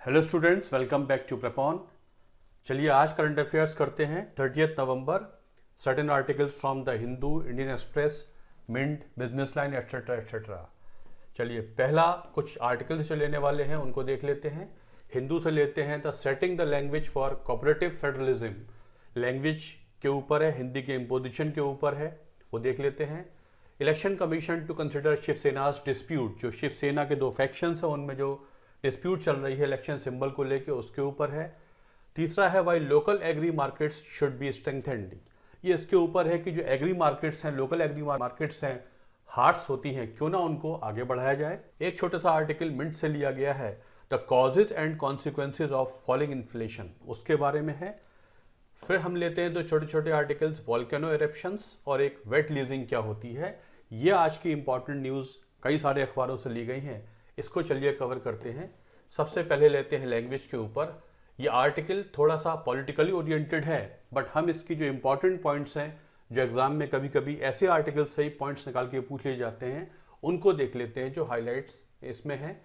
Hello students, welcome back to PrepOn. चलिए आज current affairs करते हैं। 30 नवंबर, certain articles from the Hindu, Indian Express, Mint, Business Line etcetera etcetera. चलिए पहला कुछ आर्टिकल्स जो लेने वाले हैं उनको देख लेते हैं। हिंदू से लेते हैं the setting the language for cooperative federalism. Language के ऊपर है, हिंदी के इम्पोजिशन के ऊपर है, वो देख लेते हैं। Election commission to consider Shivsena's dispute, जो शिवसेना के दो फैक्शंस हैं उनमें जो डिस्प्यूट चल रही है इलेक्शन सिंबल को लेके, उसके ऊपर है। तीसरा है why local agri markets should be strengthened. ये इसके ऊपर है कि जो एग्री मार्केट्स हैं, लोकल एग्री मार्केट्स हैं, हार्ट्स होती हैं, क्यों ना उनको आगे बढ़ाया जाए। एक छोटा सा आर्टिकल मिंट से लिया गया है, the causes and consequences of falling inflation, उसके बारे में है। फिर हम लेते हैं दो छोटे छोटे आर्टिकल्स, वॉल्केनो एरप्शंस और एक वेट लीजिंग क्या होती है। ये आज की इंपॉर्टेंट न्यूज़ कई सारे अखबारों से ली गई हैं, इसको चलिए कवर करते हैं। सबसे पहले लेते हैं लैंग्वेज के ऊपर। ये आर्टिकल थोड़ा सा पॉलिटिकली ओरिएंटेड है, बट हम इसकी जो इंपॉर्टेंट पॉइंट्स हैं, जो एग्जाम में कभी कभी ऐसे आर्टिकल से ही पॉइंट्स निकाल के पूछ लिए जाते हैं, उनको देख लेते हैं जो हाईलाइट्स इसमें हैं।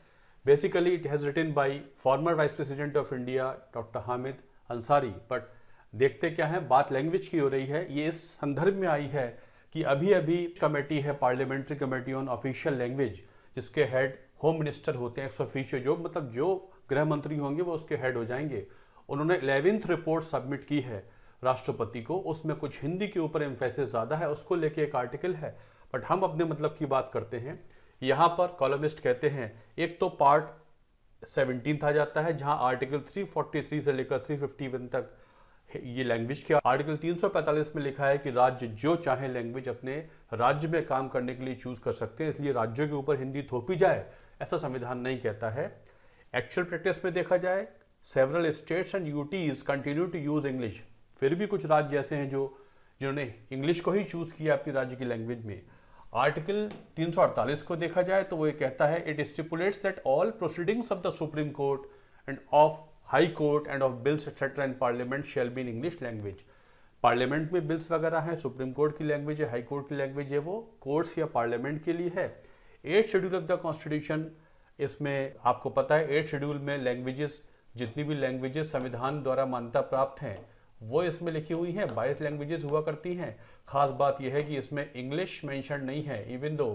Basically it has written by former vice president of India doctor Hamid Ansari. But देखते क्या है, बात लैंग्वेज की हो रही है। ये इस संदर्भ में आई है कि अभी अभी कमेटी है, parliamentary committee on official language, जिसके हेड होम मिनिस्टर होते हैं, एक्स ऑफिशियो, जो मतलब जो गृह मंत्री होंगे वो उसके हेड हो जाएंगे। उन्होंने 11th रिपोर्ट सबमिट की है राष्ट्रपति को, उसमें कुछ हिंदी के ऊपर एम्फेसिस ज़्यादा है, उसको लेके एक आर्टिकल है। बट हम अपने मतलब की बात करते हैं। यहाँ पर कॉलमिस्ट कहते हैं, एक तो पार्ट 17 आ जाता है, जहाँ आर्टिकल 343 से लेकर 351 तक ये लैंग्वेज के। आर्टिकल 345 में लिखा है कि राज्य जो चाहे लैंग्वेज अपने राज्य में काम करने के लिए चूज कर सकते हैं, इसलिए राज्यों के ऊपर हिंदी थोपी जाए ऐसा संविधान नहीं कहता है। एक्चुअल प्रैक्टिस में देखा जाए, several states and UTs continue to use English. फिर भी कुछ राज्य ऐसे हैं जिन्होंने इंग्लिश को ही चूज किया अपनी राज्य की लैंग्वेज में। आर्टिकल 348 को देखा जाए तो वो ये कहता है, it stipulates that all proceedings of the supreme Court and of High Court and of bills etcetera in parliament shall be in English language. Parliament में बिल्स वगैरह हैं, सुप्रीम कोर्ट की लैंग्वेज है, हाई कोर्ट की language है, वो courts या parliament के लिए है। 8th schedule of the constitution, इसमें आपको पता है 8th शेड्यूल में लैंग्वेजेस, जितनी भी लैंग्वेजेस संविधान द्वारा मान्यता प्राप्त हैं वो इसमें लिखी हुई हैं। 22 लैंग्वेजेस हुआ करती हैं। खास बात यह है कि इसमें इंग्लिश मेंशन नहीं है, even the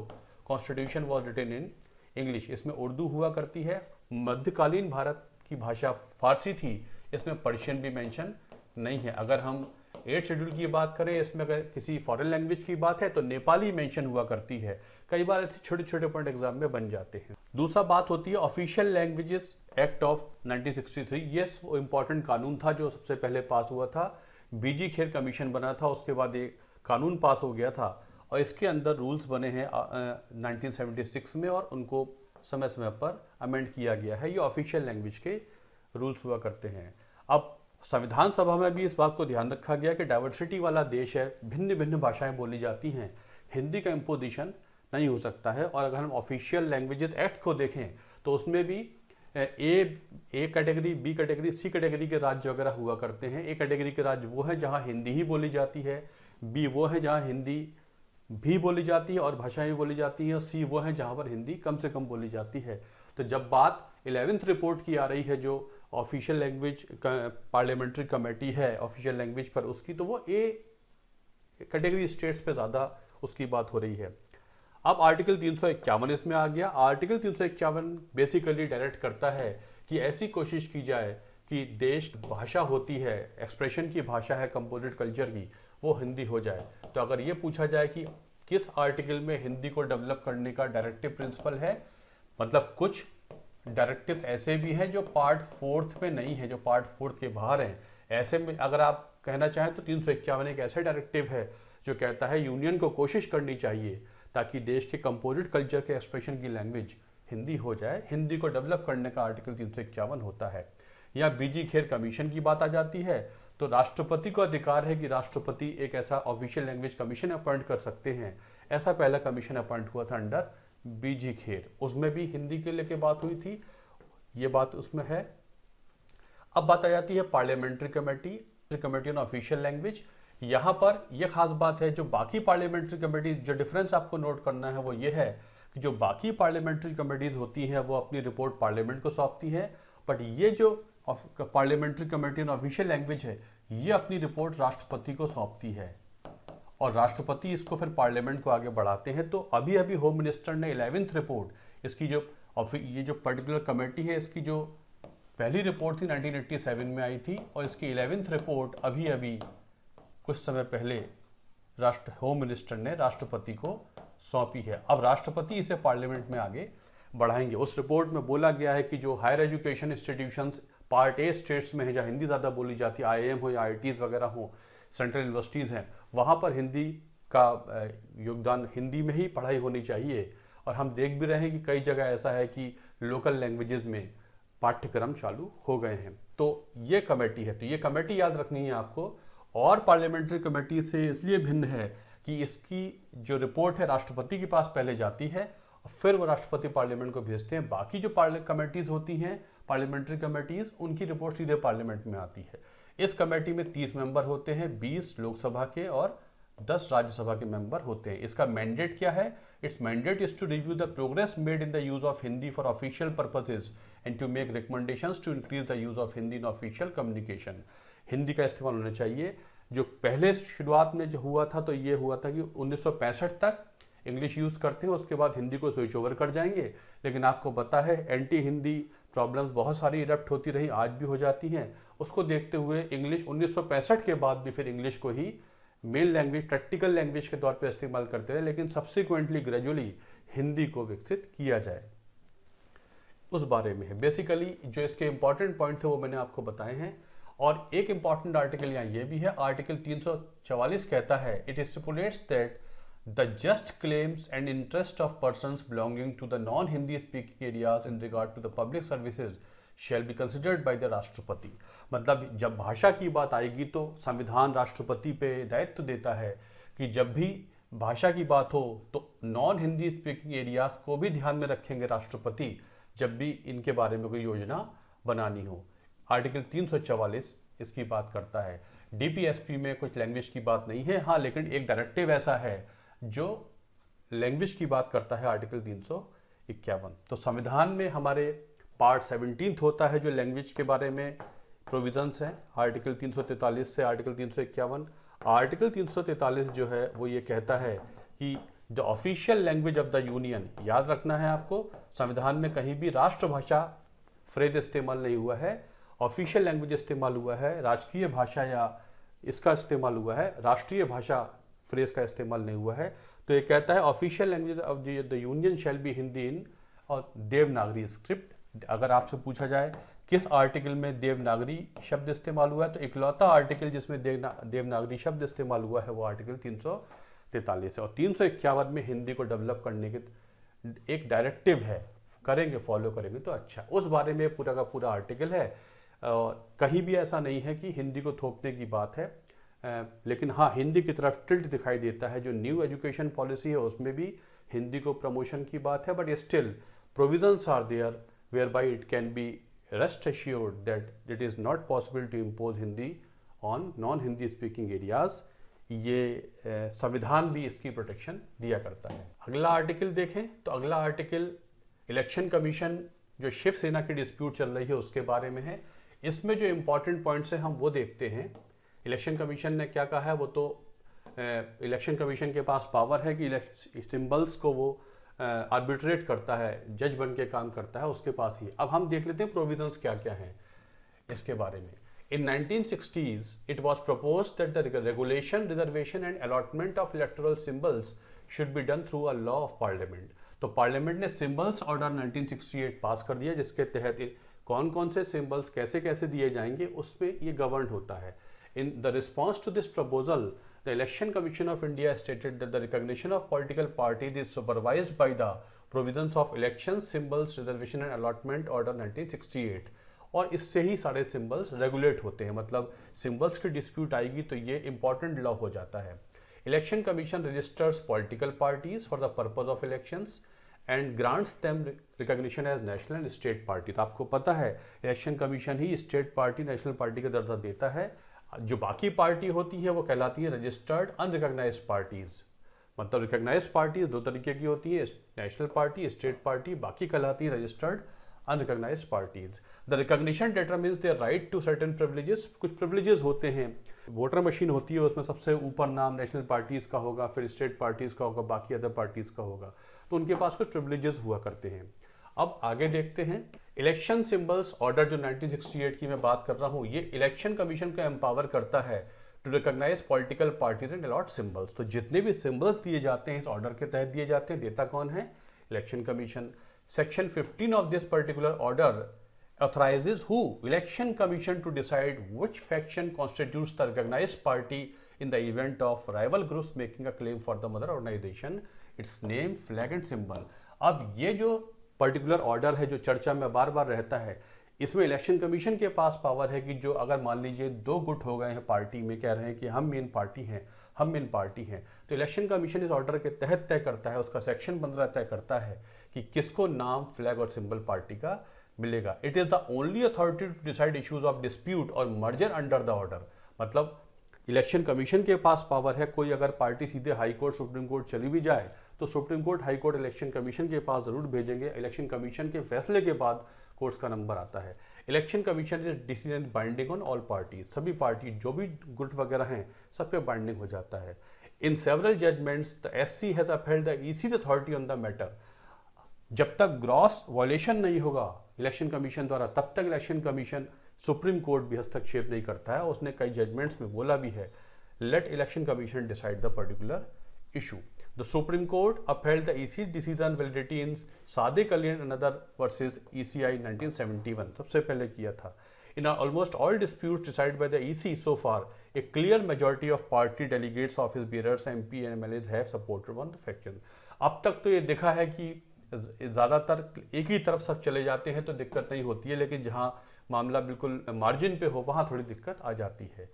constitution was written in English. इसमें उर्दू हुआ करती है। मध्यकालीन भारत की भाषा फारसी थी, इसमें पर्शियन भी मेंशन नहीं है। अगर हम 8th शेड्यूल की बात करें, इसमें अगर किसी फॉरेन लैंग्वेज की बात है तो नेपाली मेंशन हुआ करती है। कई बार ऐसे छोटे छोटे पॉइंट एग्जाम में बन जाते हैं। दूसरा बात होती है ऑफिशियल लैंग्वेजेस एक्ट ऑफ 1963। ये वो इंपॉर्टेंट कानून था जो सबसे पहले पास हुआ था। बीजी खेर कमीशन बना था, उसके बाद एक कानून पास हो गया था और इसके अंदर रूल्स बने हैं 1976 में, और उनको समय समय पर अमेंड किया गया है। ये ऑफिशियल लैंग्वेज के रूल्स हुआ करते हैं। अब संविधान सभा में भी इस बात को ध्यान रखा गया कि डाइवर्सिटी वाला देश है, भिन्न भिन्न भाषाएं बोली जाती हैं, हिंदी का इम्पोजिशन नहीं हो सकता है। और अगर हम ऑफिशियल लैंग्वेजेस एक्ट को देखें तो उसमें भी A category, B category, C category के राज्य वगैरह हुआ करते हैं। ए कैटेगरी के राज्य वो हैं जहाँ हिंदी ही बोली जाती है, बी वो है जहाँ हिंदी भी बोली जाती है और भाषाएं भी बोली जाती हैं, और सी वो है जहाँ पर हिंदी कम से कम बोली जाती है। तो जब बात 11th रिपोर्ट की आ रही है जो ऑफिशियल लैंग्वेज पार्लियामेंट्री कमेटी है ऑफिशियल लैंग्वेज पर, उसकी तो वो ए कैटेगरी स्टेट्स पे ज़्यादा उसकी बात हो रही है। अब आर्टिकल 351 इसमें आ गया। आर्टिकल 351 बेसिकली डायरेक्ट करता है कि ऐसी कोशिश की जाए कि देश भाषा होती है, एक्सप्रेशन की भाषा है कंपोजिट कल्चर की, वो हिंदी हो जाए। तो अगर ये पूछा जाए कि किस आर्टिकल में हिंदी को डेवलप करने का डायरेक्टिव प्रिंसिपल है, मतलब कुछ डायरेक्टिव्स ऐसे भी हैं जो पार्ट 4th में नहीं है, जो पार्ट 4th के बाहर हैं। ऐसे में अगर आप कहना चाहें तो 351 एक ऐसा डायरेक्टिव है जो कहता है यूनियन को कोशिश करनी चाहिए ताकि देश के कंपोजिट कल्चर के एक्सप्रेशन की लैंग्वेज हिंदी हो जाए। हिंदी को डेवलप करने का आर्टिकल 351 होता है। या बीजी खेर कमीशन की बात आ जाती है तो राष्ट्रपति को अधिकार है कि राष्ट्रपति एक ऐसा ऑफिशियल लैंग्वेज कमीशन अपॉइंट कर सकते हैं। ऐसा पहला कमीशन अपॉइंट हुआ था अंडर बीजी खेर, उसमें भी हिंदी के लेके बात हुई थी, ये बात उसमें है। अब बात आ जाती है parliamentary committee on official language. यहाँ पर यह खास बात है, जो बाकी पार्लियामेंट्री कमेटी, जो डिफरेंस आपको नोट करना है वो ये है कि जो बाकी पार्लियामेंट्री कमेटीज होती हैं वो अपनी रिपोर्ट पार्लियामेंट को सौंपती हैं बट ये जो parliamentary committee on official language है, ये अपनी रिपोर्ट राष्ट्रपति को सौंपती है और राष्ट्रपति इसको फिर पार्लियामेंट को आगे बढ़ाते हैं। तो अभी अभी होम मिनिस्टर ने 11th रिपोर्ट, इसकी जो ये जो पर्टिकुलर कमेटी है, इसकी जो पहली रिपोर्ट थी 1987 में आई थी और इसकी 11th रिपोर्ट अभी अभी कुछ समय पहले होम मिनिस्टर ने राष्ट्रपति को सौंपी है। अब राष्ट्रपति इसे पार्लियामेंट में आगे बढ़ाएंगे। उस रिपोर्ट में बोला गया है कि जो higher education institutions part A states में है, जहाँ हिंदी ज़्यादा बोली जाती है, IIM हो या IITs वगैरह हो, सेंट्रल यूनिवर्सिटीज़ हैं, वहाँ पर हिंदी का योगदान, हिंदी में ही पढ़ाई होनी चाहिए। और हम देख भी रहे हैं कि कई जगह ऐसा है कि लोकल लैंग्वेजेस में पाठ्यक्रम चालू हो गए हैं। तो ये कमेटी है, तो ये कमेटी याद रखनी है आपको, और पार्लियामेंट्री कमेटी से इसलिए भिन्न है कि इसकी जो रिपोर्ट है राष्ट्रपति के पास पहले जाती है और फिर वो राष्ट्रपति पार्लियामेंट को भेजते हैं। बाकी जो कमेटीज होती हैं, पार्लियामेंट्री कमेटीज, उनकी रिपोर्ट सीधे पार्लियामेंट में आती है। इस कमेटी में 30 मेंबर होते हैं, 20 लोकसभा के और 10 राज्यसभा के मेंबर होते हैं। इसका मैंडेट क्या है? Its mandate is to review the progress made in the use of Hindi for official purposes and to make recommendations to increase the use of Hindi in official communication. Hindi का इस्तेमाल होना चाहिए। जो पहले शुरुआत में जो हुआ था, तो ये हुआ था कि 1965 तक इंग्लिश यूज़ करते हैं, उसके बाद हिंदी को स्विच ओवर कर जाएंगे। लेकिन आपको पता है एंटी हिंदी प्रॉब्लम्स बहुत सारी इरप्ट होती रही, आज भी हो जाती हैं। उसको देखते हुए इंग्लिश 1965 के बाद भी फिर इंग्लिश को ही मेन लैंग्वेज, प्रैक्टिकल लैंग्वेज के तौर पे इस्तेमाल करते रहे, लेकिन सब्सिक्वेंटली ग्रेजुअली हिंदी को विकसित किया जाए, उस बारे में है। बेसिकली जो इसके इंपॉर्टेंट पॉइंट थे वो मैंने आपको बताए हैं। और एक इंपॉर्टेंट आर्टिकल यहाँ ये भी है, आर्टिकल 344 कहता है, it stipulates that the just claims and interest of persons belonging to the non Hindi speaking areas in regard to the public services shall be considered by the राष्ट्रपति। मतलब जब भाषा की बात आएगी तो संविधान राष्ट्रपति पे दायित्व देता है कि जब भी भाषा की बात हो तो नॉन हिंदी स्पीकिंग एरियाज को भी ध्यान में रखेंगे राष्ट्रपति, जब भी इनके बारे में कोई योजना बनानी हो। आर्टिकल 344 इसकी बात करता है। DPSP में कुछ लैंग्वेज की बात नहीं है, हाँ, लेकिन एक डायरेक्टिव ऐसा है जो लैंग्वेज की बात करता है, आर्टिकल 351। तो संविधान में हमारे पार्ट 17 होता है जो लैंग्वेज के बारे में प्रोविजंस हैं, आर्टिकल 343 से आर्टिकल 351। आर्टिकल 343 जो है वो ये कहता है कि the official language of the union, याद रखना है आपको, संविधान में कहीं भी राष्ट्रभाषा फ्रेज इस्तेमाल नहीं हुआ है, ऑफिशियल लैंग्वेज इस्तेमाल हुआ है, राजकीय भाषा या इसका इस्तेमाल हुआ है, राष्ट्रीय भाषा फ्रेज का इस्तेमाल नहीं हुआ है। तो ये कहता है official language of the union shall be Hindi in और देवनागरी स्क्रिप्ट। अगर आपसे पूछा जाए किस आर्टिकल में देवनागरी शब्द इस्तेमाल हुआ है, तो इकलौता आर्टिकल जिसमें देवनागरी शब्द इस्तेमाल हुआ है वो आर्टिकल 343 है। और 351 में हिंदी को डेवलप करने के एक डायरेक्टिव है, करेंगे, फॉलो करेंगे तो अच्छा। उस बारे में पूरा का पूरा आर्टिकल है। कहीं भी ऐसा नहीं है कि हिंदी को थोपने की बात है, लेकिन हाँ, हिंदी की तरफ टिल्ट दिखाई देता है। जो न्यू एजुकेशन पॉलिसी है उसमें भी हिंदी को प्रमोशन की बात है, but still provisions are there whereby it can be rest assured that it is not possible to impose Hindi on non Hindi speaking areas. ये संविधान भी इसकी प्रोटेक्शन दिया करता है। अगला आर्टिकल देखें तो अगला आर्टिकल इलेक्शन कमीशन, जो शिवसेना की डिस्प्यूट चल रही है उसके बारे में है। इसमें जो इम्पॉर्टेंट पॉइंट्स हैं हम वो देखते हैं। इलेक्शन कमीशन ने क्या कहा है, वो तो इलेक्शन कमीशन के पास पावर है कि सिंबल्स को वो आर्बिट्रेट करता है, जज बन के काम करता है, उसके पास ही। अब हम देख लेते हैं प्रोविजंस क्या क्या हैं इसके बारे में। In 1960s, it was proposed that the regulation, reservation and allotment of electoral symbols should be done through a law of parliament. तो पार्लियामेंट ने सिंबल्स ऑर्डर 1968 पास कर दिया, जिसके तहत कौन कौन से सिंबल्स कैसे कैसे दिए जाएंगे उसमें ये गवर्न होता है। In the response to this proposal, the election commission of India stated that the recognition of political parties is supervised by the provisions of election symbols reservation and allotment order 1968। और इससे ही सारे symbols regulate होते हैं। मतलब symbols की dispute आएगी तो ये इंपॉर्टेंट लॉ हो जाता है। Election commission registers political parties for the purpose of elections and grants them recognition as national and state party. तो आपको पता है इलेक्शन कमीशन ही स्टेट पार्टी, नेशनल पार्टी का दर्जा देता है। जो बाकी पार्टी होती है वो कहलाती है रजिस्टर्ड अनरिकॉग्नाइज्ड पार्टीज। मतलब रिकॉग्नाइज्ड पार्टीज दो तरीके की होती है, नेशनल पार्टी, स्टेट पार्टी, बाकी कहलाती है registered unrecognised parties. The recognition determines their right to certain privileges. कुछ प्रिविलेजेस होते हैं, वोटर मशीन होती है, उसमें सबसे ऊपर नाम नेशनल पार्टीज का होगा, फिर स्टेट पार्टीज का होगा, बाकी अदर पार्टीज का होगा, तो उनके पास कुछ प्रिविलेजेस हुआ करते हैं। अब आगे देखते हैं इलेक्शन सिंबल्स ऑर्डर जो 1968 की मैं बात कर रहा हूं, ये इलेक्शन कमीशन को एम्पावर करता है to recognise political parties and allot symbols. तो जितने भी सिंबल्स दिए जाते हैं इस ऑर्डर के तहत दिए जाते हैं, देता कौन है? Election commission. Section 15 of this particular order authorizes who? Election Commission to decide which faction constitutes the recognized party in the event of rival groups making a claim for the mother organization, its name, flag and symbol। अब ये जो particular order है जो चर्चा में बार बार रहता है, इसमें इलेक्शन कमीशन के पास पावर है कि जो अगर मान लीजिए दो गुट हो गए हैं पार्टी में, कह रहे हैं कि हम मेन पार्टी हैं, हम मेन पार्टी हैं, तो इलेक्शन कमीशन इस ऑर्डर के तहत तय करता है, उसका सेक्शन 15 तय करता है कि किसको नाम, फ्लैग और सिंबल पार्टी का मिलेगा। It is the only authority to decide issues of dispute और मर्जर अंडर द ऑर्डर। मतलब इलेक्शन कमीशन के पास पावर है, कोई अगर पार्टी सीधे हाई कोर्ट, सुप्रीम कोर्ट चली भी जाए तो supreme court, high court election commission के पास जरूर भेजेंगे। इलेक्शन कमीशन के फैसले के बाद कोर्ट्स का नंबर आता है। Election commission is decision binding on all parties. सभी पार्टी जो भी गुट वगैरह हैं सब पे बाइंडिंग हो जाता है। In several judgments the SC has upheld the EC's authority on the matter. जब तक ग्रॉस वायलेशन नहीं होगा इलेक्शन कमीशन द्वारा, तब तक इलेक्शन कमीशन, सुप्रीम कोर्ट भी हस्तक्षेप नहीं करता है। उसने कई जजमेंट्स में बोला भी है, let election commission decide the particular issue. The supreme court upheld the EC decision validity in Sadiq Ali and another versus ECI 1971, सबसे पहले किया था। In almost all disputes decided by the EC so far, a clear majority of party delegates, office bearers, MP and MLAs have supported one the faction। अब तक तो ये देखा है कि ज़्यादातर एक ही तरफ सब चले जाते हैं तो दिक्कत नहीं होती है, लेकिन जहाँ मामला बिल्कुल मार्जिन पे हो वहाँ थोड़ी दिक्कत आ जाती है।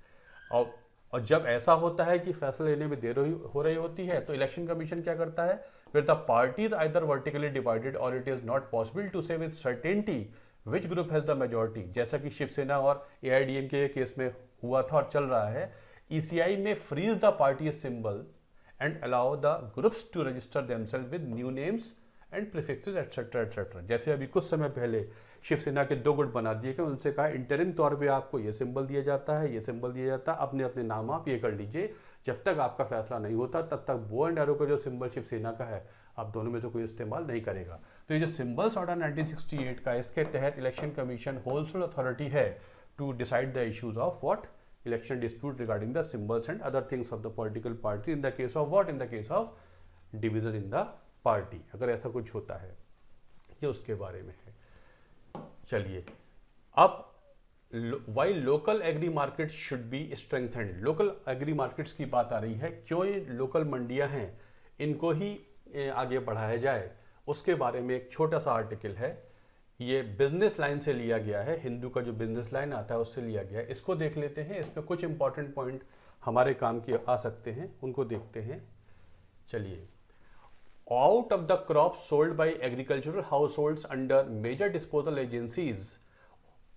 और जब ऐसा होता है कि फैसला लेने में देर हो रही होती है तो इलेक्शन कमीशन क्या करता है, फिर the parties either vertically divided और it is not possible to say with certainty which group has the majority. जैसा कि शिवसेना और AIDMK के केस में हुआ था और चल रहा है, ECI में freeze the party symbol and allow the groups to register themselves with new names and prefixes et cetera et cetera. जैसे अभी कुछ समय पहले शिवसेना के दो गुट बना दिए गए, उनसे कहा इंटरिम तौर पे आपको ये सिंबल दिया जाता है, ये सिंबल दिया जाता है, अपने अपने नाम आप ये कर लीजिए, जब तक आपका फैसला नहीं होता तब तक बो एंड एरो का जो सिंबल शिवसेना का है आप दोनों में से कोई इस्तेमाल नहीं करेगा। तो ये जो सिंबल्स ऑर्डर 1968 का, इसके तहत इलेक्शन कमीशन होलसेल अथॉरिटी है to decide the issues of what election dispute regarding the symbols and other things of the political party in the case of what, in the case of division in the party. अगर ऐसा कुछ होता है ये उसके बारे में है। चलिए, अब why local agri market should be strengthened. Local agri markets की बात आ रही है, क्यों ये लोकल मंडियां हैं इनको ही आगे बढ़ाया जाए, उसके बारे में एक छोटा सा आर्टिकल है। ये बिजनेस लाइन से लिया गया है, हिंदू का जो बिजनेस लाइन आता है उससे लिया गया है। इसको देख लेते हैं, इसमें कुछ इंपॉर्टेंट पॉइंट हमारे काम के आ सकते हैं, उनको देखते हैं। चलिए, out of the crops sold by agricultural households under major disposal agencies,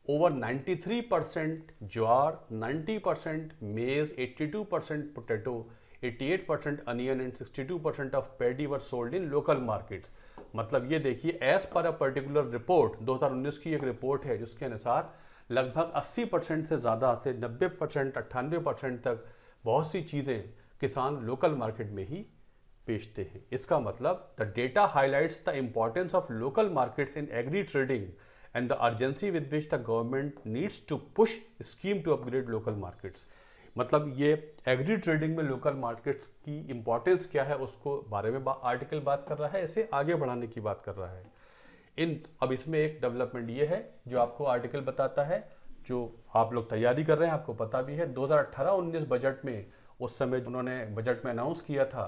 over 93% jowar, 90% maize, 82% potato, 88% onion and 62% of paddy were sold in local markets। मतलब ये देखिए, as per a particular report 2019 की एक रिपोर्ट है जिसके अनुसार लगभग 80% से ज़्यादा से 90%, 98% तक बहुत सी चीज़ें किसान लोकल मार्केट में ही बेचते हैं। इसका मतलब the data highlights the importance of local markets in agri trading and the urgency with which the government needs to push scheme to upgrade local markets. मतलब ये एग्री ट्रेडिंग में लोकल मार्केट्स की importance क्या है उसको बारे में article बात कर रहा है, इसे आगे बढ़ाने की बात कर रहा है। अब इसमें एक डेवलपमेंट ये है जो आपको आर्टिकल बताता है, जो आप लोग तैयारी कर रहे हैं आपको पता भी है। 2018-19 बजट में, उस समय उन्होंने बजट में अनाउंस किया था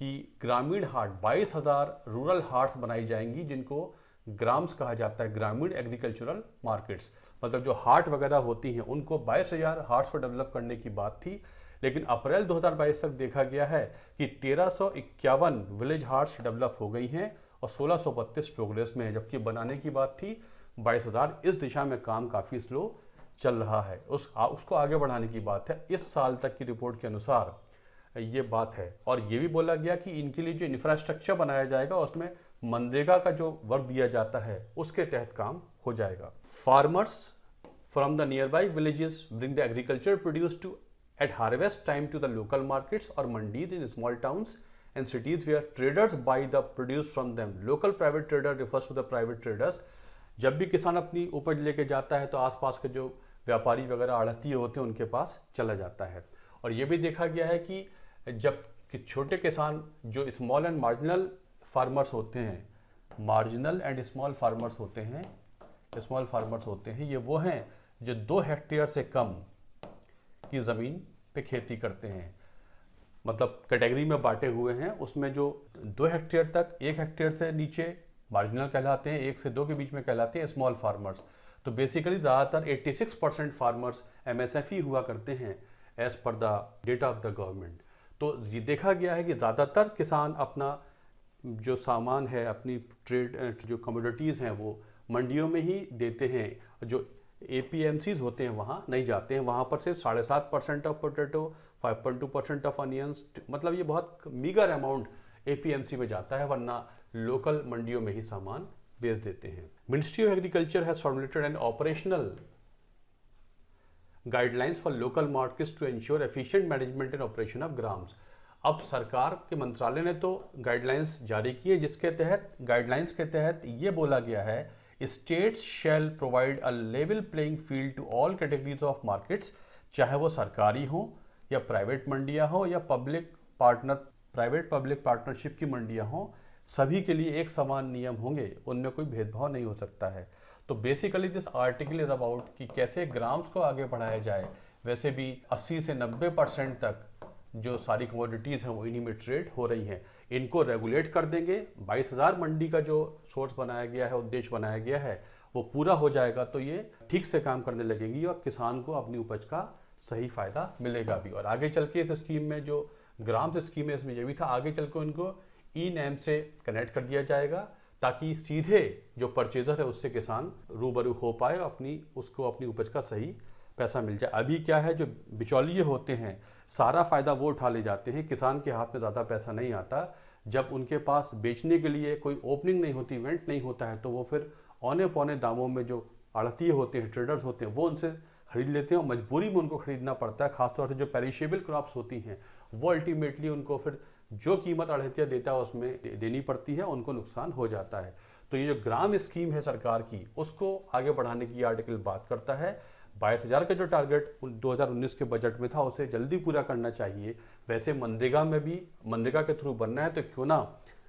कि ग्रामीण हाट 22,000 रूरल हार्ट्स बनाई जाएंगी, जिनको ग्राम्स कहा जाता है, ग्रामीण एग्रीकल्चरल मार्केट्स। मतलब जो हाट वगैरह होती हैं उनको 22,000 हार्ट्स को डेवलप करने की बात थी, लेकिन अप्रैल 2022 तक देखा गया है कि 1351 विलेज हार्ट्स डेवलप हो गई हैं और 1632 प्रोग्रेस में है, जबकि बनाने की बात थी 22,000। इस दिशा में काम काफ़ी स्लो चल रहा है, उसको आगे बढ़ाने की बात है। इस साल तक की रिपोर्ट के अनुसार ये बात है। और ये भी बोला गया कि इनके लिए जो इंफ्रास्ट्रक्चर बनाया जाएगा उसमें मनरेगा का जो वर्क दिया जाता है उसके तहत काम हो जाएगा। Farmers from the nearby villages bring the agriculture produce to at harvest time to the local markets or mandis in small towns and cities where traders buy the produce from them. Local private trader refers to the private traders. जब भी किसान अपनी उपज लेके जाता है तो आसपास के जो व्यापारी वगैरह आढ़ती होते हैं उनके पास चला जाता है। और ये भी देखा गया है कि जब कि छोटे किसान जो स्मॉल एंड मार्जिनल फार्मर्स होते हैं, मार्जिनल एंड स्मॉल फार्मर्स होते हैं, स्मॉल फार्मर्स होते हैं, ये वो हैं जो 2 हेक्टेयर से कम की ज़मीन पे खेती करते हैं, मतलब कैटेगरी में बांटे हुए हैं। उसमें जो 2 हेक्टेयर तक, 1 हेक्टेयर से नीचे मार्जिनल कहलाते हैं, 1 से 2 के बीच में कहलाते हैं स्मॉल फार्मर्स। तो बेसिकली ज़्यादातर 86% फार्मर्स MSFE हुआ करते हैं as per the data of the government. तो ये देखा गया है कि ज़्यादातर किसान अपना जो सामान है, अपनी ट्रेड जो कमोडिटीज़ हैं वो मंडियों में ही देते हैं। जो APMCs होते हैं वहाँ नहीं जाते हैं, वहाँ पर सिर्फ 7.5% ऑफ पोटैटो, 5.2% ऑफ अनियंस, मतलब ये बहुत मीगर अमाउंट APMC में जाता है, वरना लोकल मंडियों में ही सामान बेच देते हैं। Ministry of agriculture has formulated an operational guidelines for local markets to ensure efficient management and operation of GrAMs. अब सरकार के मंत्रालय ने तो गाइडलाइंस जारी की है, जिसके तहत गाइडलाइंस के तहत ये बोला गया है States shall provide a level playing field to all categories of markets, चाहे वो सरकारी हो या प्राइवेट मंडियां हो या प्राइवेट पब्लिक पार्टनरशिप की मंडियां हो, सभी के लिए एक समान नियम होंगे, उनमें कोई भेदभाव नहीं हो सकता है। तो basically this article is about कि कैसे ग्राम्स को आगे बढ़ाया जाए। वैसे भी 80 से 90% तक जो सारी कमोडिटीज़ हैं वो इन्हीं में ट्रेड हो रही हैं, इनको रेगुलेट कर देंगे। 22,000 मंडी का जो सोर्स बनाया गया है, उद्देश्य बनाया गया है, वो पूरा हो जाएगा तो ये ठीक से काम करने लगेगी और किसान को अपनी उपज का सही फायदा मिलेगा भी। और आगे चल के इस स्कीम में जो ग्राम्स स्कीम है इसमें ये भी था, आगे चल के इनको ई-नैम से कनेक्ट कर दिया जाएगा ताकि सीधे जो परचेजर है उससे किसान रूबरू हो पाए, उसको अपनी उपज का सही पैसा मिल जाए। अभी क्या है, जो बिचौलिए होते हैं सारा फ़ायदा वो उठा ले जाते हैं, किसान के हाथ में ज़्यादा पैसा नहीं आता। जब उनके पास बेचने के लिए कोई ओपनिंग नहीं होती, इवेंट नहीं होता है, तो वो फिर औने पौने दामों में जो आढ़ती होते हैं, ट्रेडर्स होते हैं, वो उनसे खरीद लेते हैं और मजबूरी में उनको खरीदना पड़ता है। खासतौर से जो पेरिशेबल क्रॉप्स होती हैं वो अल्टीमेटली उनको फिर जो कीमत आढ़तिया देता है उसमें देनी पड़ती है, उनको नुकसान हो जाता है। तो ये जो ग्राम स्कीम है सरकार की, उसको आगे बढ़ाने की आर्टिकल बात करता है। 22,000 का जो टारगेट 2019 के बजट में था उसे जल्दी पूरा करना चाहिए। वैसे मनरेगा में भी मनरेगा के थ्रू बनना है तो क्यों ना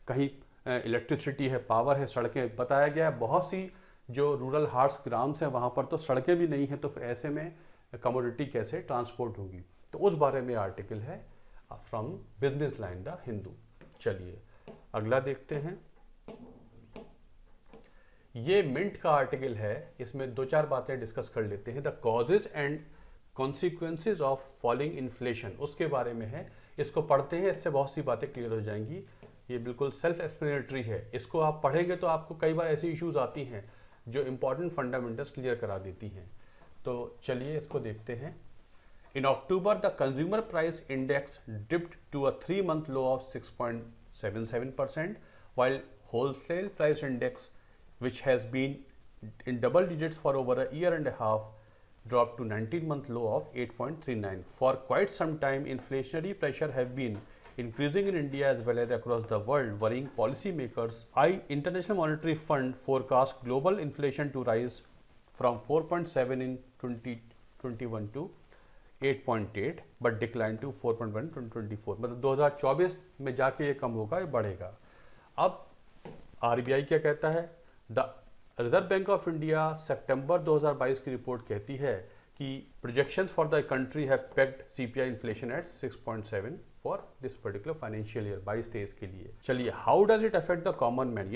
कहीं इलेक्ट्रिसिटी है, पावर है, सड़कें, बताया गया है बहुत सी जो रूरल हार्ट्स ग्राम्स हैं वहाँ पर तो सड़कें भी नहीं हैं, तो फिर ऐसे में कमोडिटी कैसे ट्रांसपोर्ट होगी, तो उस बारे में आर्टिकल है from business line the Hindu. चलिए अगला देखते हैं। ये मिंट का आर्टिकल है, इसमें 2-4 बातें डिस्कस कर लेते हैं। The causes and consequences of falling inflation, उसके बारे में है। इसको पढ़ते हैं, इससे बहुत सी बातें क्लियर हो जाएंगी। ये बिल्कुल सेल्फ एक्सप्लेनेटरी है, इसको आप पढ़ेंगे तो आपको कई बार ऐसी इश्यूज आती हैं जो इंपॉर्टेंट फंडामेंटल्स क्लियर करा देती हैं। तो चलिए इसको देखते हैं। In October the consumer price index dipped to a 3-month low of 6.77%, while wholesale price index, which has been in double digits for over a year and a half, dropped to 19-month low of 8.39. For quite some time, inflationary pressure have been increasing in India as well as across the world, worrying policymakers. International Monetary Fund forecast global inflation to rise from 4.7 in 2021 to 8.8 but decline to 4.1 in 2024. मतलब 2024 में जाके ये कम होगा, ये बढ़ेगा। अब RBI क्या कहता है? The Reserve Bank of India सितंबर 2022 की रिपोर्ट कहती है कि projections for the country have pegged CPI inflation at 6.7 for this particular financial year 22-23 के लिए। चलिए, how does it affect the common man?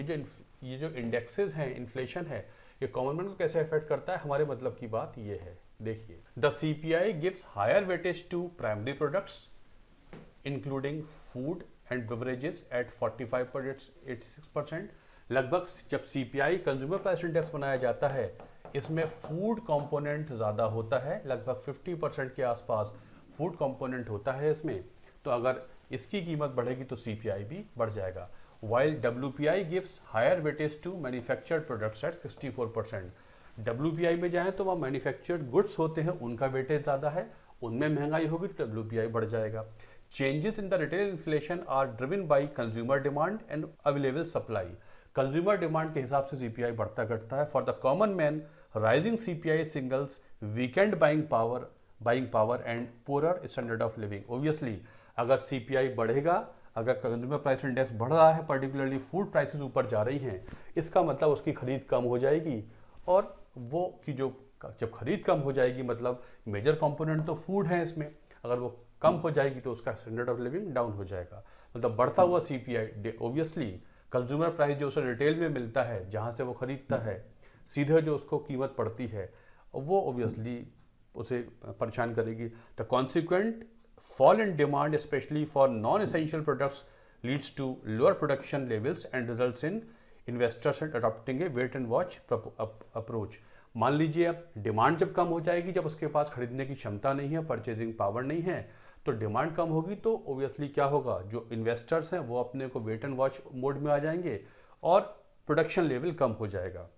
ये जो इंडेक्सेस हैं, इन्फ्लेशन है, ये कॉमन मैन को कैसे अफेक्ट करता है? हमारे मतलब की बात ये है, देखिए। The CPI gives higher weightage to primary products including food and beverages at 45.86%। लगभग जब CPI कंज्यूमर प्राइस इंडेक्स बनाया जाता है, इसमें फूड कंपोनेंट ज़्यादा होता है, लगभग 50% के आसपास फूड कंपोनेंट होता है इसमें। तो अगर इसकी कीमत बढ़ेगी तो CPI भी बढ़ जाएगा। while WPI gives higher weightage to manufactured products at 64%. WPI में जाएं तो वहाँ मैन्युफैक्चर्ड गुड्स होते हैं, उनका वेटेज ज़्यादा है, उनमें महंगाई होगी तो WPI बढ़ जाएगा। Changes in the retail inflation are driven by consumer demand and available supply. Consumer demand के हिसाब से CPI बढ़ता घटता है। For the common man rising CPI signals weakened buying power and poorer standard of living. Obviously अगर CPI बढ़ेगा, अगर consumer price index बढ़ रहा है, पर्टिकुलरली फूड प्राइसेस ऊपर जा रही हैं, इसका मतलब उसकी खरीद कम हो जाएगी, और वो कि जो जब खरीद कम हो जाएगी मतलब मेजर कंपोनेंट तो फूड है इसमें, अगर वो कम हो जाएगी तो उसका स्टैंडर्ड ऑफ लिविंग डाउन हो जाएगा। मतलब बढ़ता हुआ CPI ऑब्वियसली कंज्यूमर प्राइस जो उसे रिटेल में मिलता है, जहाँ से वो खरीदता है, सीधे जो उसको कीमत पड़ती है, वो ऑब्वियसली उसे परेशान करेगी। The consequent fall in demand especially for non-essential products leads to lower production levels and results in investors adopting a wait and watch approach। मान लीजिए अब डिमांड जब कम हो जाएगी, जब उसके पास खरीदने की क्षमता नहीं है, परचेजिंग पावर नहीं है, तो डिमांड कम होगी तो ऑब्वियसली क्या होगा, जो इन्वेस्टर्स हैं वो अपने को वेट एंड वॉच मोड में आ जाएंगे और प्रोडक्शन लेवल कम हो जाएगा।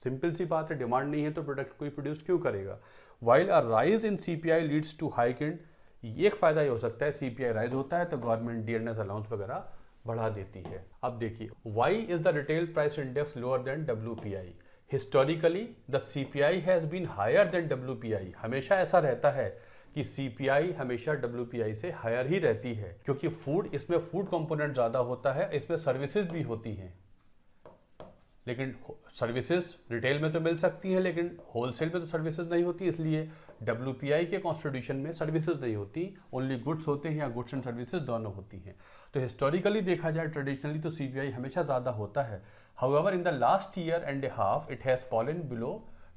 सिंपल सी बात है, डिमांड नहीं है तो प्रोडक्ट कोई प्रोड्यूस क्यों करेगा। While a rise in CPI leads to hike in, ये एक फायदा ये हो सकता है, CPI राइज होता है तो गवर्नमेंट डियरनेस अलाउंस वगैरह बढ़ा देती है। अब देखिए, why is the retail price index lower than WPI। Historically the CPI has been higher than WPI। हमेशा ऐसा रहता है कि CPI हमेशा WPI से हायर ही रहती है, क्योंकि फूड, इसमें फूड कंपोनेंट ज़्यादा होता है, इसमें सर्विसेज भी होती हैं। लेकिन सर्विसेज रिटेल में तो मिल सकती हैं, लेकिन होलसेल में तो सर्विसेज नहीं होती, इसलिए WPI के कॉन्स्टिट्यूशन में सर्विसेज नहीं होती, ओनली गुड्स होते हैं, या गुड्स एंड सर्विसेज दोनों होती हैं। तो हिस्टोरिकली देखा जाए, ट्रेडिशनली तो CPI हमेशा ज़्यादा होता है। However in the last year and A half it has fallen below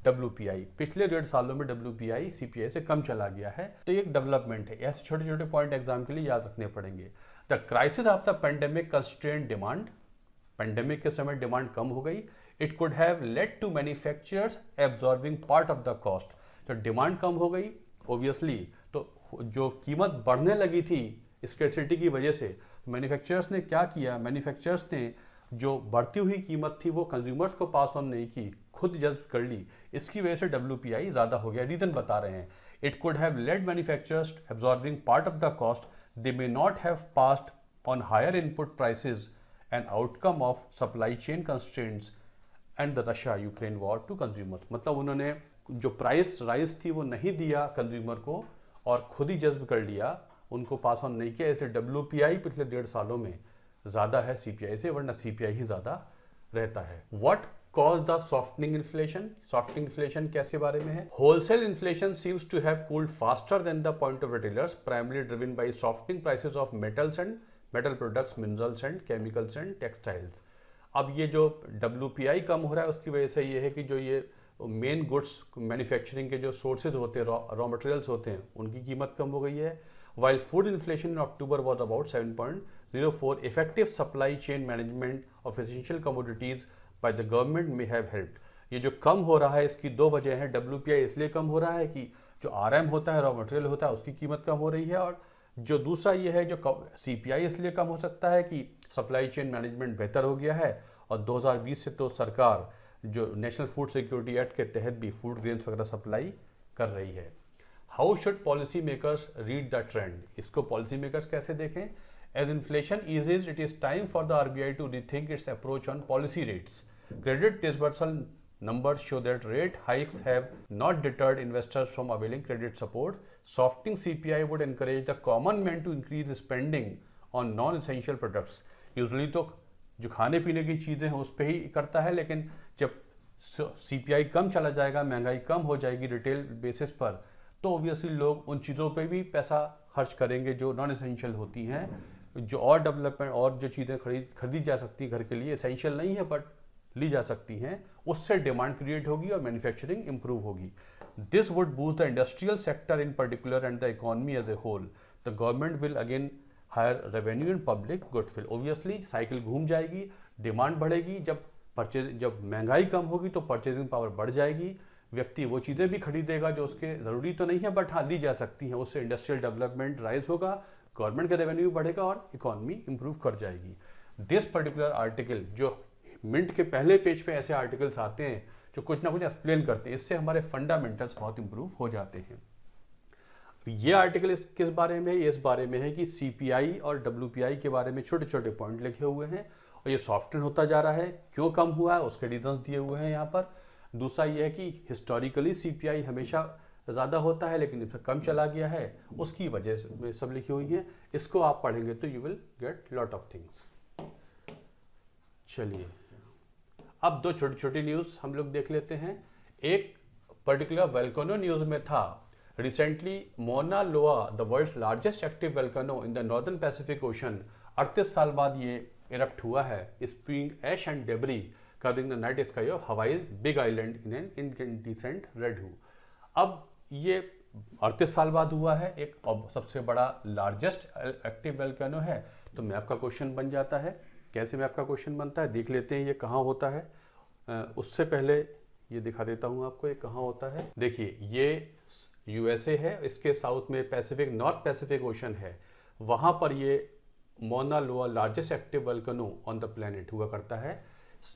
WPI। पिछले 1.5 सालों में WPI CPI से कम चला गया है, तो ये एक डेवलपमेंट है। ऐसे छोटे छोटे पॉइंट एग्जाम के लिए याद रखने पड़ेंगे। The crisis of the pandemic constraint demand. Pandemic के समय डिमांड कम हो गई। It could have led to manufacturers absorbing part of the cost. तो डिमांड कम हो गई ऑब्वियसली, तो जो कीमत बढ़ने लगी थी स्कैर्सिटी की वजह से, मैन्युफैक्चरर्स ने क्या किया, मैन्युफैक्चरर्स ने जो बढ़ती हुई कीमत थी वो कंज्यूमर्स को पास ऑन नहीं की, खुद जज्ब कर ली। इसकी वजह से WPI ज़्यादा हो गया। रीज़न बता रहे हैं, it could have led manufacturers absorbing part of the cost, they may not have passed on higher input prices an outcome of supply chain constraints and the Russia Ukraine war to consumers. मतलब उन्होंने जो price rise थी वो नहीं दिया consumer को और खुद ही जज्ब कर लिया, उनको पास ऑन नहीं किया, इसलिए WPI पिछले 1.5 सालों में ज़्यादा है CPI से, वरना CPI ही ज़्यादा रहता है। What cause the softening inflation. Softening inflation कैसे बारे में है। Wholesale inflation seems to have cooled faster than the point of retailers, primarily driven by softening prices of metals and metal products, minerals and chemicals and textiles. अब ये जो WPI कम हो रहा है उसकी वजह से ये है कि जो ये मेन गुड्स मैन्युफैक्चरिंग के जो सोर्सेज होते हैं, रॉ मटेरियल्स होते हैं, उनकी कीमत कम हो गई है। While food inflation in October was about 7.04, effective supply chain management of essential commodities by the government में हैव हेल्प्ड। ये जो कम हो रहा है इसकी दो वजह है। WPI इसलिए कम हो रहा है कि जो RM होता है, रॉ मटेरियल होता है, उसकी कीमत कम हो रही है, और जो दूसरा ये है जो CPI इसलिए कम हो सकता है कि सप्लाई चेन मैनेजमेंट बेहतर हो गया है, और 2020 से तो सरकार जो नेशनल फूड सिक्योरिटी एक्ट के तहत भी फूड ग्रेन्स वगैरह सप्लाई कर रही है। How should policy makers read the trend. इसको पॉलिसी मेकर्स कैसे देखें। As inflation eases it is time for the RBI to rethink its approach on policy rates. Credit disbursal numbers show that rate hikes have not deterred investors from availing credit support. Softening CPI would encourage the common man to increase spending on non-essential products. Usually तो जो खाने पीने की चीज़ें हैं उस पर ही करता है, लेकिन जब CPI कम चला जाएगा, महंगाई कम हो जाएगी रिटेल बेसिस पर, तो ऑब्वियसली लोग उन चीज़ों पे भी पैसा खर्च करेंगे जो नॉन एसेंशियल होती हैं। जो और डेवलपमेंट और जो चीज़ें खरीदी जा सकती हैं घर के लिए, एसेंशियल नहीं है बट ली जा सकती हैं, उससे डिमांड क्रिएट होगी और मैन्युफैक्चरिंग इंप्रूव होगी। This would boost the industrial sector in particular and the economy as a whole. The government will again higher revenue and public goodwill. Obviously cycle घूम जाएगी, डिमांड बढ़ेगी, जब महंगाई कम होगी तो परचेजिंग पावर बढ़ जाएगी, व्यक्ति वो चीज़ें भी खरीदेगा जो उसके ज़रूरी तो नहीं है बट हाँ ली जा सकती हैं, उससे इंडस्ट्रियल डेवलपमेंट राइज होगा, गवर्नमेंट का रेवेन्यू बढ़ेगा और इकोनॉमी इंप्रूव कर जाएगी। दिस पर्टिकुलर आर्टिकल, जो मिंट के पहले पेज पे ऐसे आर्टिकल्स आते हैं जो कुछ ना कुछ एक्सप्लेन करते हैं, इससे हमारे फंडामेंटल्स बहुत इंप्रूव हो जाते हैं। ये आर्टिकल किस बारे में है? ये इस बारे में है कि सीपीआई और डब्ल्यूपीआई के बारे में छोटे छोटे पॉइंट लिखे हुए हैं और ये सॉफ्टवेयर होता जा रहा है, क्यों कम हुआ है उसके रीजंस दिए हुए हैं यहाँ पर। दूसरा ये है कि हिस्टोरिकली सीपीआई हमेशा ज़्यादा होता है लेकिन इसमें कम चला गया है, उसकी वजह से सब लिखी हुई है। इसको आप पढ़ेंगे तो you will get lot of things. चलिए अब दो छोटी छोटी न्यूज़ हम लोग देख लेते हैं। एक पर्टिकुलर वोल्केनो न्यूज़ में था, recently Mauna Loa, the world's largest active volcano in the northern Pacific Ocean, 38 साल बाद ये इरप्ट हुआ है, spewing ash and debris covering the night sky of Hawaii's big island in an incandescent red hue. अब ये 38 साल बाद हुआ है, एक सबसे बड़ा लार्जेस्ट एक्टिव वोल्केनो है, तो मैप का क्वेश्चन बन जाता है। कैसे मैप का क्वेश्चन बनता है देख लेते हैं, ये कहाँ होता है। उससे पहले ये दिखा देता हूँ आपको ये कहाँ होता है। देखिए ये यूएसए है, इसके साउथ में पैसिफिक, नॉर्थ पैसिफिक ओशन है, वहाँ पर ये Mauna Loa largest active volcano on the planet हुआ करता है,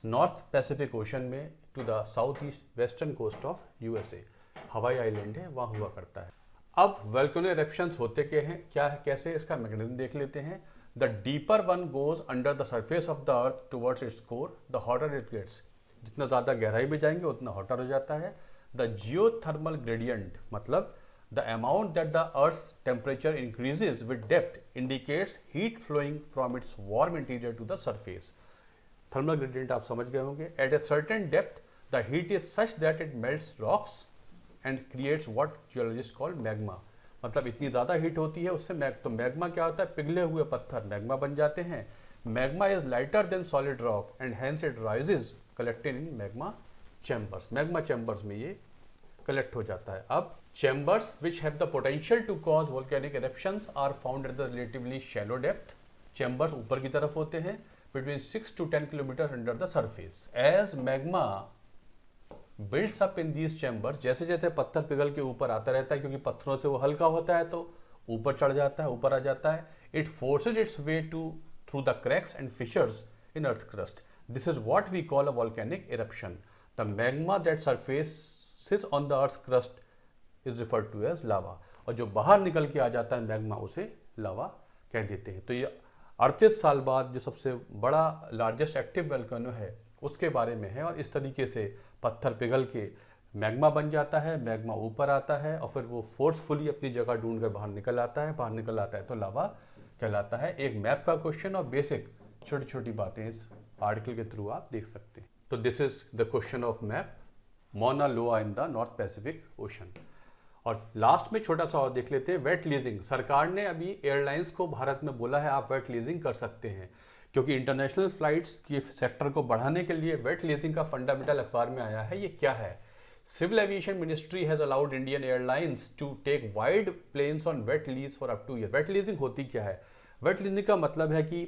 नॉर्थ पैसिफिक ओशन में to the south east western coast of USA, Hawaii island है, वहाँ हुआ करता है। अब वोल्केनो इरप्शंस होते क्या है, कैसे, इसका मैकेनिज्म देख लेते हैं। The deeper one goes under the surface of the earth towards its core, the hotter it gets, जितना ज़्यादा गहराई में जाएंगे उतना हॉटर हो जाता है। द जियोथर्मल ग्रेडियंट, मतलब the amount that the earth's temperature increases with depth indicates heat flowing from its warm interior to the surface. Thermal gradient आप समझ गए होंगे। At a certain depth the heat is such that it melts rocks and creates what geologist call magma, मतलब इतनी ज़्यादा heat होती है उससे तो मैग्मा क्या होता है, पिघले हुए पत्थर मैग्मा बन जाते हैं। Magma is lighter than solid rock and hence it rises collected in magma chambers, magma chambers में ये कलेक्ट हो जाता है। अब chambers which have the potential to cause volcanic eruptions are found at the relatively shallow depth. Chambers ऊपर की तरफ होते हैं, between 6 to 10 kilometre under the surface. As magma builds up in these chambers, जैसे जैसे पत्थर पिघल के ऊपर आता रहता है, क्योंकि पत्थरों से वो हल्का होता है तो ऊपर चढ़ जाता है, ऊपर आ जाता है। It forces its way through the cracks and fissures in earth crust. This is what we call a volcanic eruption. The magma that surfaces on the Earth's crust is referred to as lava. और जो बाहर निकल के आ जाता है magma उसे लावा कह देते हैं। तो ये 38 साल बाद जो सबसे बड़ा लार्जेस्ट एक्टिव वोल्केनो है उसके बारे में है, और इस तरीके से पत्थर पिघल के मैग्मा बन जाता है, मैग्मा ऊपर आता है और फिर वो फोर्सफुली अपनी जगह ढूंढ कर बाहर निकल आता है, बाहर निकल आता है तो लावा कहलाता है। एक मैप का क्वेश्चन और बेसिक छोटी छोटी बातें इस आर्टिकल के थ्रू आप देख सकते हैं। तो this is the question of map, Mauna Loa in the north Pacific Ocean. और लास्ट में छोटा सा और देख लेते हैं, वेट लीजिंग। सरकार ने अभी एयरलाइंस को भारत में बोला है आप वेट लीजिंग कर सकते हैं, क्योंकि इंटरनेशनल फ्लाइट्स के सेक्टर को बढ़ाने के लिए वेट लीजिंग का फंडामेंटल अखबार में आया है। ये क्या है? Civil aviation ministry has allowed Indian airlines to take wide planes on wet lease for up to year. Wet leasing होती क्या है? वेट लीजिंग का मतलब है कि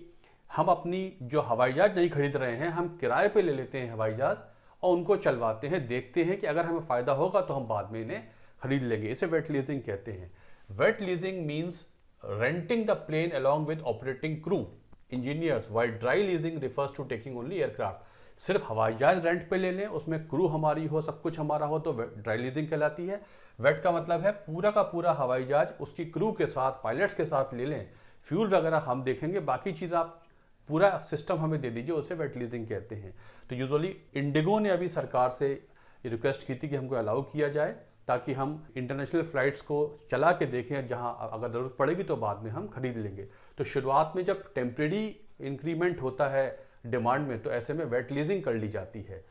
हम अपनी जो हवाई जहाज नहीं खरीद रहे हैं, हम किराए पे ले लेते हैं हवाई जहाज और उनको चलवाते हैं, देखते हैं कि अगर हमें फ़ायदा होगा तो हम बाद में इन्हें खरीद लेंगे। इसे वेट लीजिंग कहते हैं। Wet leasing means renting the plane along with operating crew engineers, while dry leasing refers to taking only aircraft. सिर्फ हवाई जहाज रेंट पे ले लें, उसमें क्रू हमारी हो, सब कुछ हमारा हो, तो ड्राई लीजिंग कहलाती है। वेट का मतलब है पूरा का पूरा हवाई जहाज उसकी क्रू के साथ, पायलट्स के साथ ले लें, फ्यूल वगैरह हम देखेंगे, बाकी चीज़ आप पूरा सिस्टम हमें दे दीजिए, उसे वेट लीजिंग कहते हैं। तो यूजुअली इंडिगो ने अभी सरकार से रिक्वेस्ट की थी कि हमको अलाउ किया जाए, ताकि हम इंटरनेशनल फ्लाइट्स को चला के देखें, जहां अगर ज़रूरत पड़ेगी तो बाद में हम खरीद लेंगे। तो शुरुआत में जब टेम्परेरी इंक्रीमेंट होता है डिमांड में, तो ऐसे में वेट लीजिंग कर ली जाती है।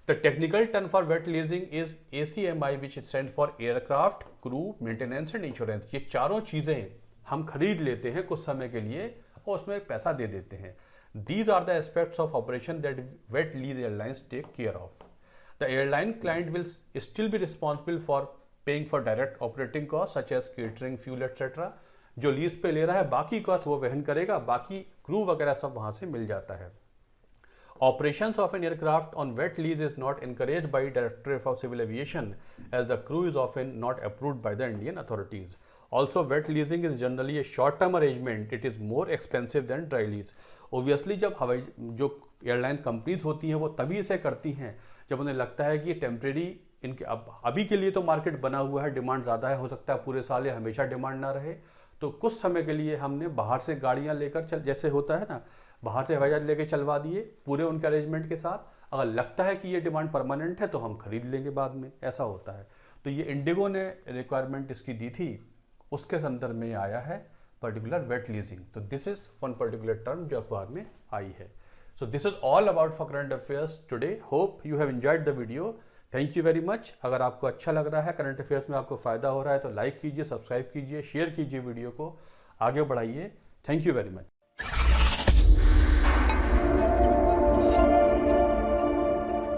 The technical term for wet leasing is ACMI, which stand for aircraft, crew, maintenance and insurance. ये चारों चीज़ें हम खरीद लेते हैं कुछ समय के लिए और उसमें पैसा दे देते हैं। These are the aspects of operation that wet lease airlines take care of. The airline client will still be responsible for paying for direct operating costs such as catering, fuel, etc. जो lease पे ले रहा है बाकी cost वो वहन करेगा, बाकी क्रू वगैरह सब वहां से मिल जाता है। Operations of an aircraft on wet lease is not encouraged by Directorate of Civil Aviation as the crew is often not approved by the Indian authorities. Also wet leasing is generally a short term arrangement, it is more expensive than dry lease. Obviously जब हवाई जो airline companies होती हैं वो तभी इसे करती हैं जब उन्हें लगता है कि ये टेम्प्रेरी इनके अभी के लिए तो मार्केट बना हुआ है, डिमांड ज़्यादा है, हो सकता है पूरे साल या हमेशा डिमांड ना रहे, तो कुछ समय के लिए हमने बाहर से गाड़ियाँ लेकर जैसे होता है ना, बाहर से हवाई जहाज लेके चलवा दिए पूरे उनके अरेंजमेंट के साथ। अगर लगता है कि ये डिमांड परमानेंट है तो हम खरीद लेंगे बाद में, ऐसा होता है। तो ये इंडिगो ने रिक्वायरमेंट इसकी दी थी, उसके संदर्भ में आया है पर्टिकुलर वेट लीजिंग। तो this is one particular term जो अखबार में आई है। So this is all about for current affairs today. Hope you have enjoyed the video. Thank you very much. अगर आपको अच्छा लग रहा है, करंट अफेयर्स में आपको फायदा हो रहा है तो लाइक कीजिए, सब्सक्राइब कीजिए, शेयर कीजिए, वीडियो को आगे बढ़ाइए। Thank you very much.